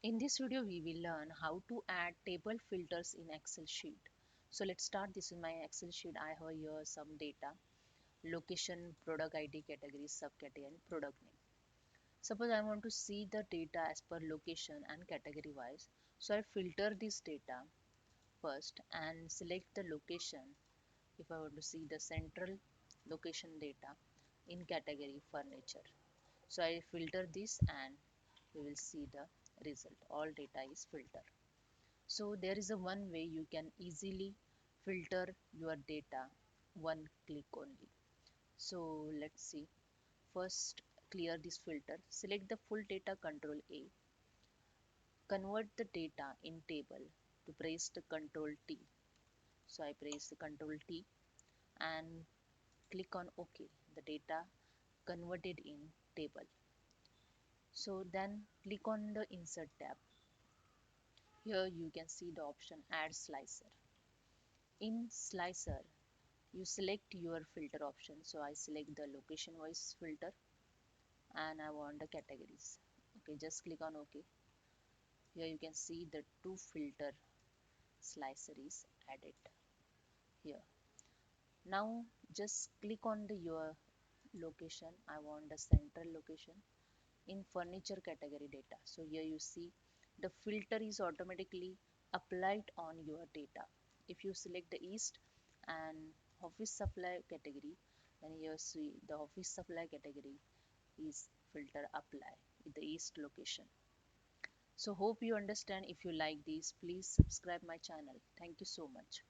In this video, we will learn how to add table filters in Excel sheet. So let's start. This is my Excel sheet. I have here some data, location, product ID, category, subcategory, and product name. Suppose I want to see the data as per location and category wise. So I filter this data first and select the location. If I want to see the central location data in category furniture. So I filter this and we will see the result. All data is filtered. So there is a one way you can easily filter your data, one click only. So let's see. First, clear this filter. Select the full data, Control A. Convert the data in table. To press the Control T. So I press the Control T and click on OK. The data converted in table. So then click on the Insert tab. Here you can see the option Add Slicer. In Slicer, you select your filter option. So I select the location wise filter and I want the categories. Okay, just click on OK. Here you can see the two filter slicer is added here. Now just click on the your location. I want the central location in furniture category data. So here you see the filter is automatically applied on your data. If you select the east and office supply category, then you see the office supply category is filter apply with the east location. So hope you understand. If you like this, please subscribe my channel. Thank you so much.